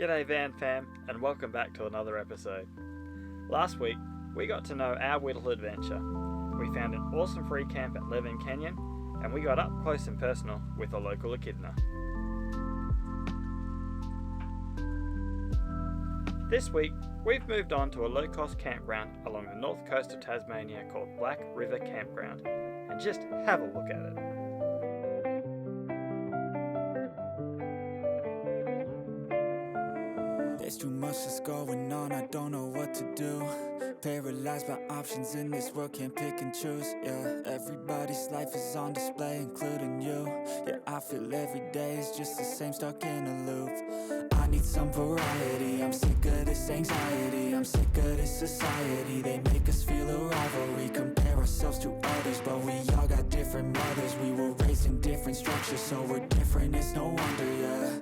G'day Van Fam, and welcome back to another episode. Last week, we got to know our Whittle adventure. We found an awesome free camp at Levin Canyon, and we got up close and personal with a local echidna. This week, we've moved on to a low-cost campground along the north coast of Tasmania called Black River Campground, and just have a look at it. There's too much that's going on, I don't know what to do. Paralyzed by options in this world, can't pick and choose. Yeah, everybody's life is on display, including you. Yeah, I feel every day is just the same, stuck in a loop. I need some variety, I'm sick of this anxiety, I'm sick of this society. They make us feel a rivalry, compare ourselves to others, but we all got different mothers. We were raised in different structures, so we're different, it's no wonder, yeah.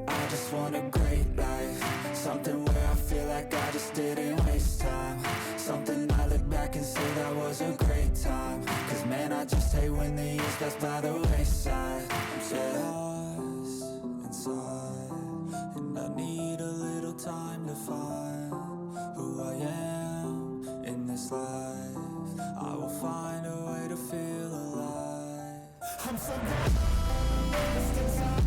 I just want a great life, something where I feel like I just didn't waste time, something I look back and say that was a great time. Cause man, I just hate when the years pass by the wayside. I'm so lost inside, and I need a little time to find who I am in this life. I will find a way to feel alive. I'm so lost inside.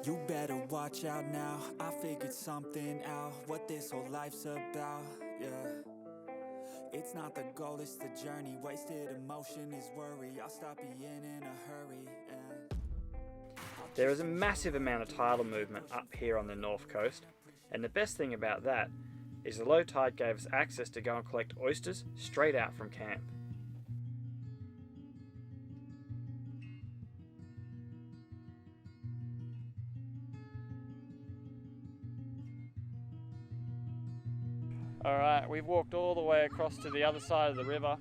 You better watch out now, I figured something out, what this whole life's about, yeah. It's not the goal, it's the journey, wasted emotion is worry, I'll stop being in a hurry, and There is a massive amount of tidal movement up here on the north coast, and the best thing about that is the low tide gave us access to go and collect oysters straight out from camp. Alright, we've walked all the way across to the other side of the river.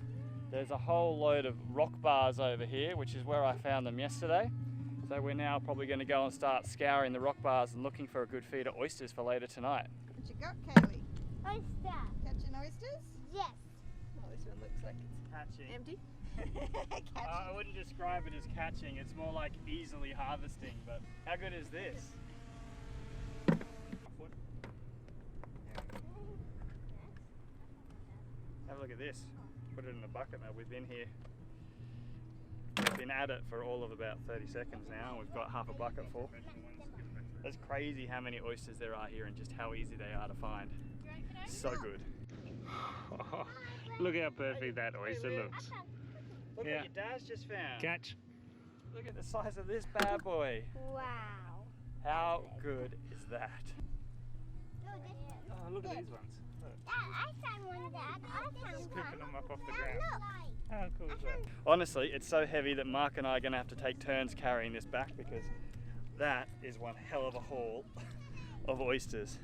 There's a whole load of rock bars over here, which is where I found them yesterday. So we're now probably going to go and start scouring the rock bars and looking for a good feed of oysters for later tonight. What you got, Kaylee? Oyster. Catching oysters? Yes. Oh, this one looks like it's Catching. empty. I wouldn't describe it as catching, it's more like easily harvesting, but how good is this? Have a look at this. Put it in the bucket now. We've been here. We've been at it for all of about 30 seconds now, and we've got half a bucket full. That's crazy how many oysters there are here and just how easy they are to find. So good. Oh, look how perfect that oyster looks. Look what your dad's just found. Catch. Look at the size of this bad boy. Wow. How good is that? Oh, look at these ones. Look. Dad, I found one, Dad. I found Scooping one. them up off the Dad, ground. look. How cool is that? Honestly, it's so heavy that Mark and I are going to have to take turns carrying this back because that is one hell of a haul of oysters.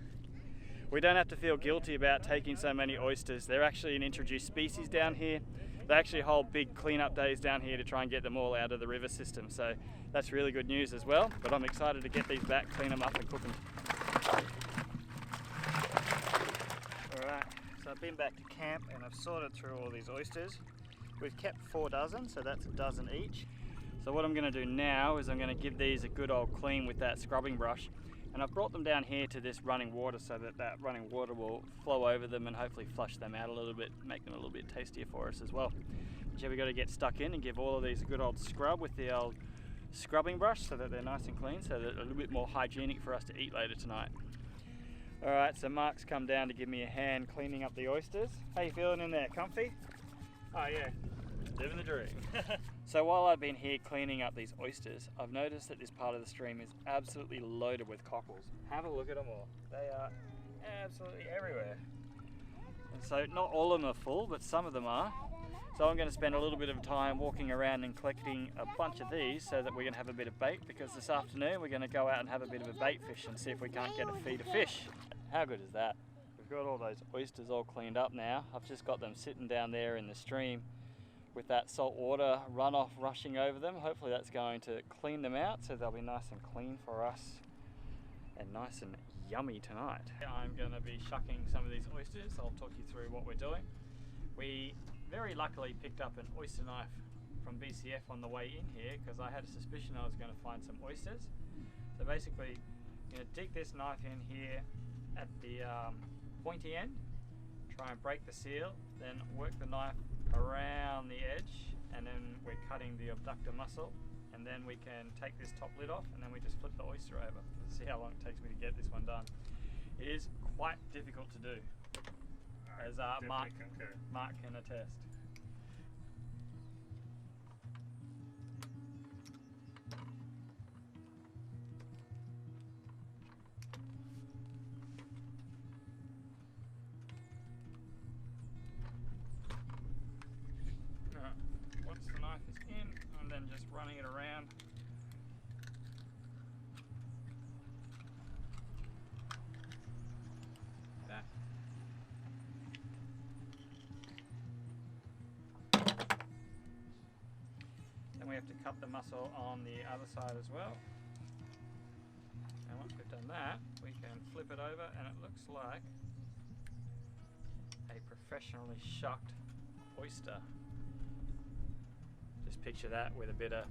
We don't have to feel guilty about taking so many oysters. They're actually an introduced species down here. They actually hold big cleanup days down here to try and get them all out of the river system. So that's really good news as well. But I'm excited to get these back, clean them up and cook them. Alright, so I've been back to camp and I've sorted through all these oysters. We've kept 4 dozen, so that's a dozen each. So what I'm going to do now is I'm going to give these a good old clean with that scrubbing brush. And I've brought them down here to this running water so that that running water will flow over them and hopefully flush them out a little bit, make them a little bit tastier for us as well. But yeah, we've got to get stuck in and give all of these a good old scrub with the old scrubbing brush so that they're nice and clean, so that they're a little bit more hygienic for us to eat later tonight. Alright, so Mark's come down to give me a hand cleaning up the oysters. How you feeling in there? Comfy? Oh yeah. Living the dream. So while I've been here cleaning up these oysters, I've noticed that this part of the stream is absolutely loaded with cockles. Have a look at them all. They are absolutely everywhere. And so not all of them are full, but some of them are. So I'm going to spend a little bit of time walking around and collecting a bunch of these so that we're going to have a bit of bait, because this afternoon we're going to go out and have a bit of a bait fish and see if we can't get a feed of fish. How good is that? We've We've got all those oysters all cleaned up now. I've just got them sitting down there in the stream with that salt water runoff rushing over them. Hopefully that's going to clean them out so they'll be nice and clean for us and nice and yummy tonight. I'm going to be shucking some of these oysters. I'll talk you through what we're doing. We very luckily picked up an oyster knife from BCF on the way in here because I had a suspicion I was going to find some oysters. So basically, I'm going to dig this knife in here at the pointy end, try and break the seal, then work the knife around the edge, and then we're cutting the abductor muscle, and then we can take this top lid off, and then we just flip the oyster over. See how long it takes me to get this one done. It is quite difficult to do, as Mark can attest. Once the knife is in, and then just running it around. That. Then we have to cut the muscle on the other side as well. And once we've done that, we can flip it over and it looks like a professionally shucked oyster. Just picture that with a bit of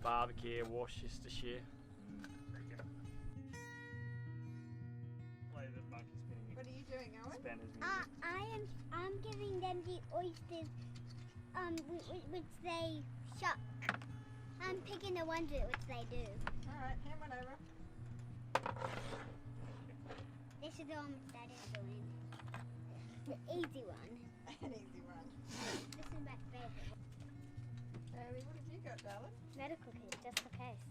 barbecue, Worcestershire. Play the monkey spinning. What are you doing, Owen? Spanners music. I'm giving them the oysters, which they shuck. I'm picking the ones which they do. Alright, hand one over. This is the one which Dad is doing. The easy one. An easy one. This is my favorite. Haley, what have you got, darling? Medical kit, just in case.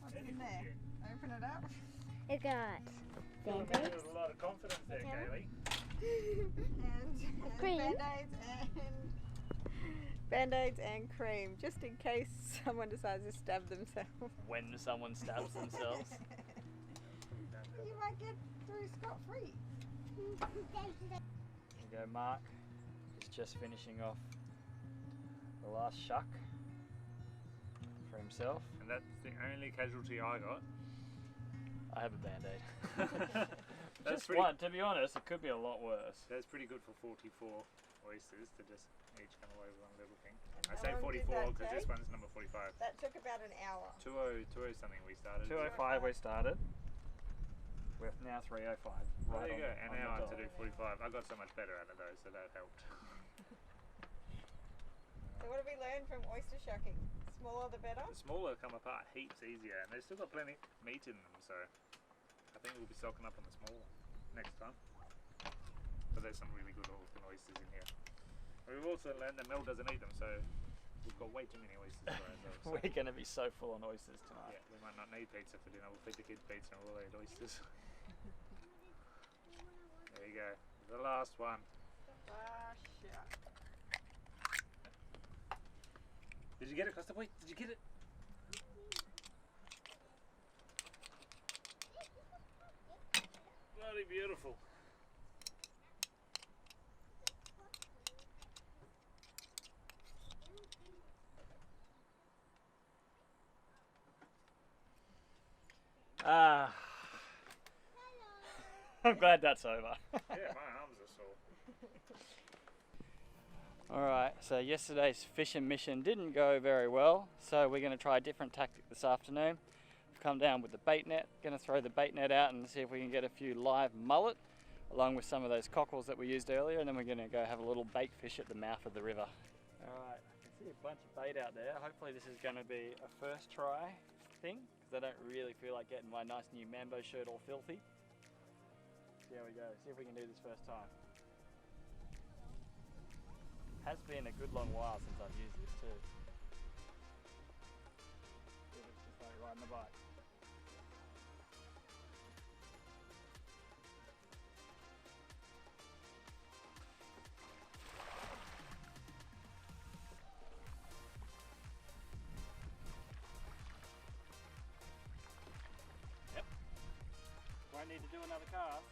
What's in there? Open it up. It got There's band-aids. a lot of confidence there, Okay. Kaylee. And Cream. Band-aids and cream, just in case someone decides to stab themselves. When someone stabs themselves. You might get through scot-free. There you go, Mark. He's just finishing off the last shuck for himself. And that's the only casualty I got. I have a band-aid. That's Just pretty, one, to be honest, it could be a lot worse. that's pretty good for 44 oysters to just each come away with one little thing. And I say how long did 44 that because this take? one's number 45. That took about an hour. 20 something we started. 2:05 we started. We're now 3:05. Well, there you go, on an the hour dot. to do 45. I got so much better out of those, so that helped. So what have we learned from oyster shucking? Smaller the better? The smaller come apart heaps easier, and they've still got plenty meat in them, so I think we'll be stocking up on the smaller next time. But there's some really good looking oysters in here. And we've also learned that Mel doesn't eat them, so we've got way too many oysters for ourselves. So We're going to be so full on oysters tonight. yeah, we might not need pizza for dinner. We'll feed the kids pizza and we'll eat oysters. There you go, the last one. Ah, shuck. Did you get it, Costa Boy? Did you get it? Bloody beautiful. Ah. I'm glad that's over. Yeah, my arms are sore. Alright, so yesterday's fishing mission didn't go very well, so we're going to try a different tactic this afternoon. We've come down with the bait net, going to throw the bait net out and see if we can get a few live mullet, along with some of those cockles that we used earlier, and then we're going to go have a little bait fish at the mouth of the river. Alright, I can see a bunch of bait out there. Hopefully this is going to be a first try thing, because I don't really feel like getting my nice new Mambo shirt all filthy. See how we go, see if we can do this first time. Has been a good long while since I've used this too. It's just like riding a bike. Yep. Won't need to do another cast.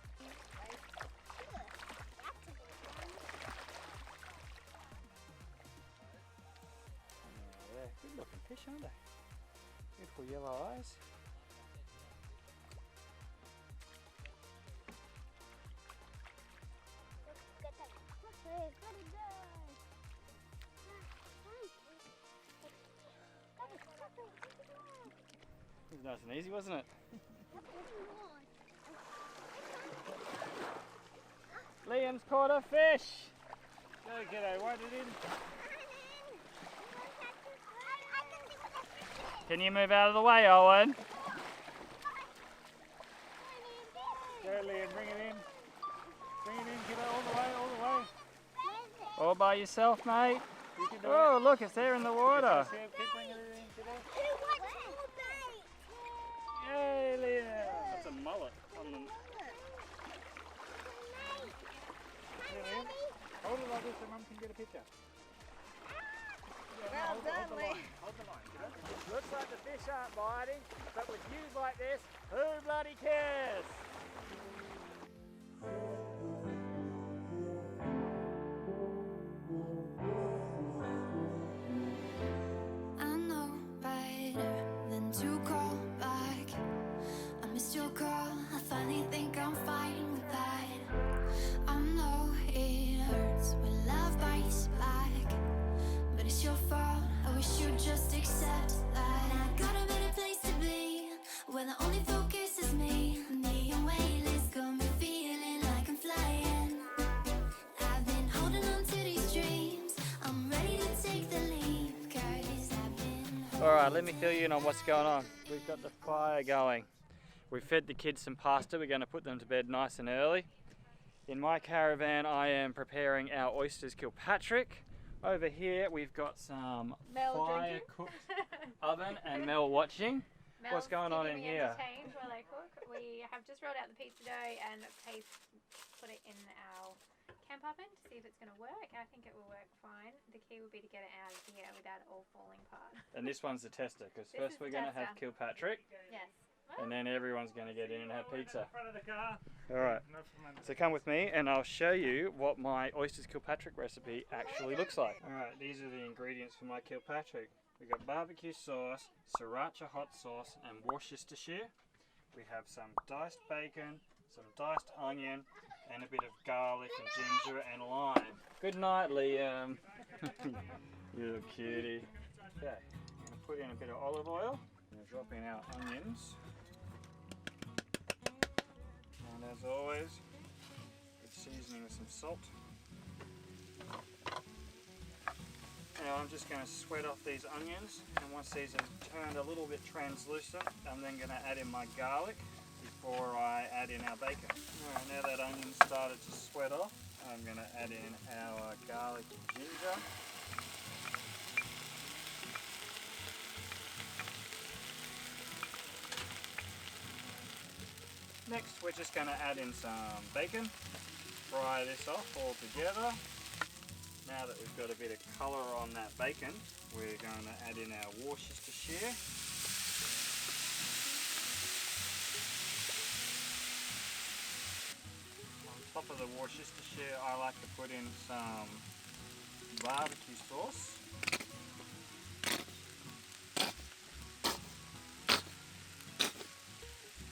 fish, aren't they? Beautiful yellow eyes. It was nice and easy, wasn't it? Liam's caught a fish! Go kiddo, write it in. Can you move out of the way, Owen? Go Liam, bring it in. Bring it in, kiddo, all the way, all the way. All by yourself, mate. You can do it. Look, it's there in the water. Keep bringing it in, kiddo. Yay, Liam! That's a mullet. Hold it like this so Mum can get a picture. Well done, Lee. Hold the line, kiddo. Looks like the fish aren't biting, but with views like this, who bloody cares? I know better than to call back. I missed your call, I finally think I'm fine with that. I know it hurts when love bites back, but it's your fault, I wish you'd just accept that. I got a better place to be, where the only focus is me. Neon wavelengths got me feeling like I'm flying. I've been holding on to these dreams, I'm ready to take the leap, 'cause I've been Alright, let me fill you in on what's going on. We've got the fire going. We've fed the kids some pasta, we're going to put them to bed nice and early. In my caravan I am preparing our oysters Kilpatrick. Over here we've got some Mel fire drinking. cooked oven and Mel watching. What's going on in here? Entertained while I cook. We have just rolled out the pizza dough and put it in our camp oven to see if it's going to work. I think it will work fine. The key will be to get it out of here without it all falling apart. And this one's the tester, because This first is we're the going to have tester. Kilpatrick, Yes. and then everyone's going to get in and have pizza. Front of the car. Alright, No, from under. so come with me and I'll show you what my oysters Kilpatrick recipe actually looks like. Alright, these are the ingredients for my Kilpatrick. We've got barbecue sauce, sriracha hot sauce and Worcestershire. We have some diced bacon, some diced onion and a bit of garlic and ginger and lime. Good night, Liam. You little cutie. Okay, I'm going to put in a bit of olive oil. I'm going to drop in our onions. And as always, good seasoning with some salt. Now I'm just going to sweat off these onions, and once these are turned a little bit translucent, I'm then going to add in my garlic before I add in our bacon. Alright, now that onion's started to sweat off, I'm going to add in our garlic and ginger. Next, we're just going to add in some bacon, fry this off all together. Now that we've got a bit of colour on that bacon, we're going to add in our Worcestershire. On top of the Worcestershire, I like to put in some barbecue sauce.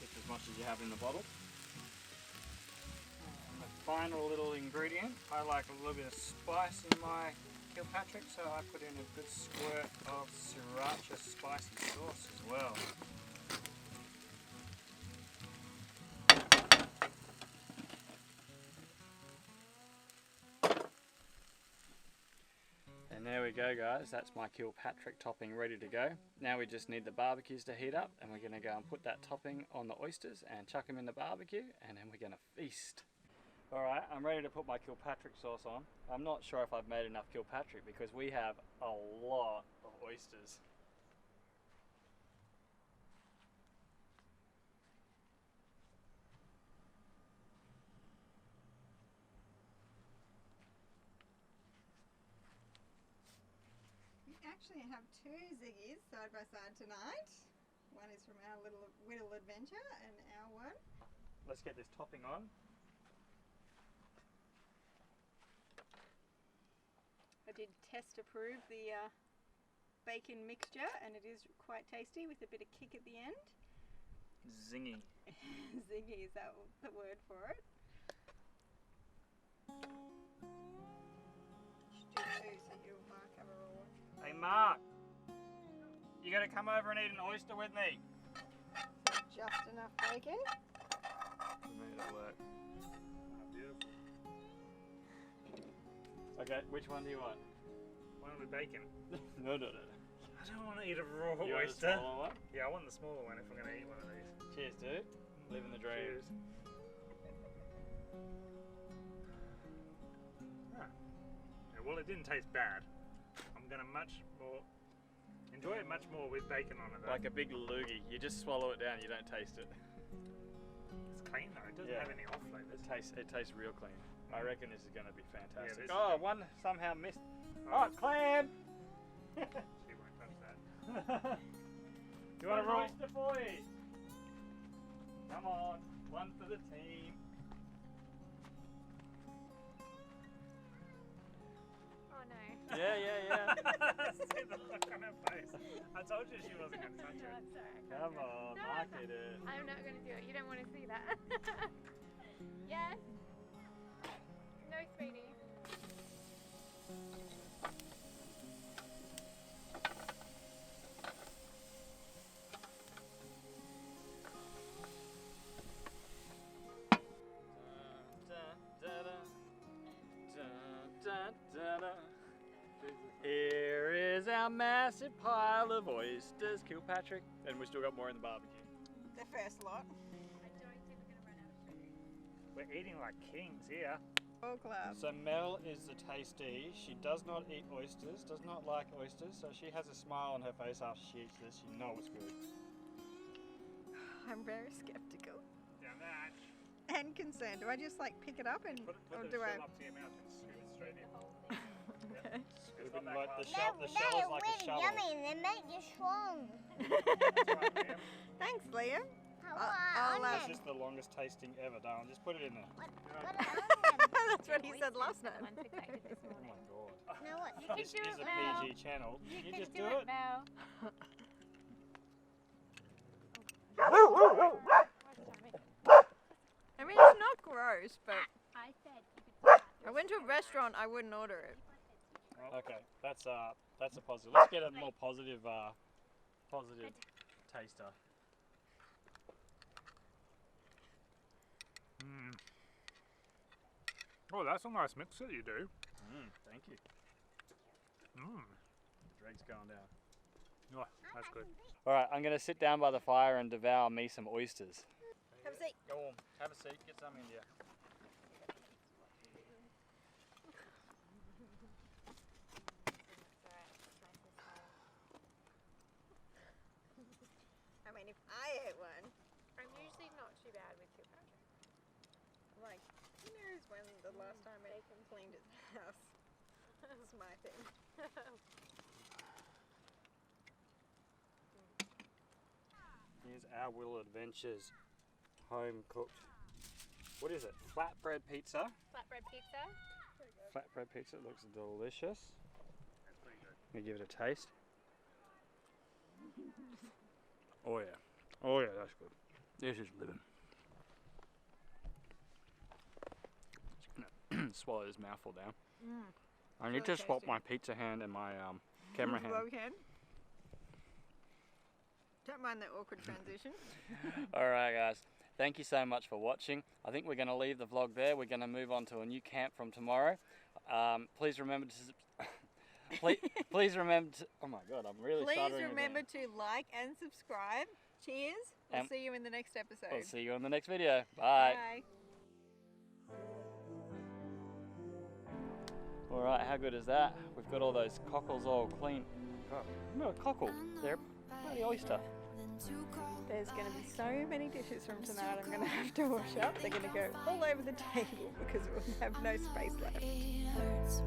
Just as much as you have in the bottle. Final little ingredient, I like a little bit of spice in my Kilpatrick, so I put in a good squirt of sriracha spicy sauce as well. And there we go guys, that's my Kilpatrick topping ready to go. Now we just need the barbecues to heat up, and we're going to go and put that topping on the oysters and chuck them in the barbecue, and then we're going to feast. Alright, I'm ready to put my Kilpatrick sauce on. I'm not sure if I've made enough Kilpatrick because we have a lot of oysters. We actually have two Ziggies side by side tonight. One is from our little Whittle adventure and our one. Let's get this topping on. I did test approve the bacon mixture, and it is quite tasty with a bit of kick at the end. Zingy. Zingy, is that the word for it? Should do two so you and Mark have a raw. Hey Mark, you gotta come over and eat an oyster with me. Just enough bacon. We made it work. Beautiful. Okay, which one do you want? One with bacon. No. I don't want to eat a raw You want the oyster. smaller one? Yeah, I want the smaller one if I'm going to eat one of these. Cheers, dude. Living the dreams. Ah. Yeah, well, it didn't taste bad. I'm going to enjoy it much more with bacon on it. Though. Like a big loogie. You just swallow it down, you don't taste it. It's clean though. It doesn't have any off flavours. It tastes real clean. I reckon this is going to be fantastic. this Oh, is one somehow missed. Oh. Oh, clam! She won't touch that. You want a oyster for you? Come on, one for the team. Oh no. Yeah. See the look on her face. I told you she wasn't going to touch No, it. it's alright. Come on, No, Mark it's did it. I'm not going to do it. You don't want to see that. Yes. No, sweetie. Here is our massive pile of oysters, Kilpatrick, and we still got more in the barbecue. The first lot. I don't think we're going to run out of food. We're eating like kings here. All club. So Mel is the tasty. She does not eat oysters, does not like oysters, so she has a smile on her face after she eats this. You know it's good. I'm very skeptical Down that. and concerned. Do I just like pick it up and Put or the do I? shell up to your mouth and scoop it straight in. Okay. It's not that like hard. the shell is like a shovel. yummy and they make you strong. That's right, ma'am. Thanks, Liam. How I'll, about It's just the longest tasting ever, darling. Just put it in there. That's what he said last The time. ones we collected this Oh morning. my god. Now what? You can This do is it, a Mel. PG channel. You can just do do it, it. Mel. I mean, it's not gross, but I said you could start. I went to a restaurant. I wouldn't order it. Okay, that's a positive. Let's get a more positive taster. Mm. Oh, that's a nice mix that you do. Thank you. Mm. Drake's going down. Oh, that's good. All right, I'm gonna sit down by the fire and devour me some oysters. Have a seat. Go on, have a seat, get some India. I mean, if I ate one, I'm usually not too bad with Kilpatrick. I'm like, who knows when the last time I cleaned his house? That's my thing. Here's our Will Adventures home cooked. What is it? Flatbread pizza. Flatbread pizza. Flatbread pizza looks delicious. That's pretty good. Let me give it a taste. Oh yeah. Oh yeah, that's good. This is living. Just gonna swallow this mouthful down. I need really to swap tasty. my pizza hand and my camera hand. Vlog hand. Don't mind that awkward transition. Alright guys, thank you so much for watching. I think we're going to leave the vlog there. We're going to move on to a new camp from tomorrow. Please remember to... please remember to... Oh my god, I'm really Please stuttering remember again. to like and subscribe. Cheers. We'll And see you in the next episode. We'll see you in the next video. Bye. Bye. Alright, how good is that? We've got all those cockles all clean. God, no, a cockle. They're a bloody oyster. There's going to be so many dishes from tonight I'm going to have to wash up. They're going to go all over the table because we'll have no space left.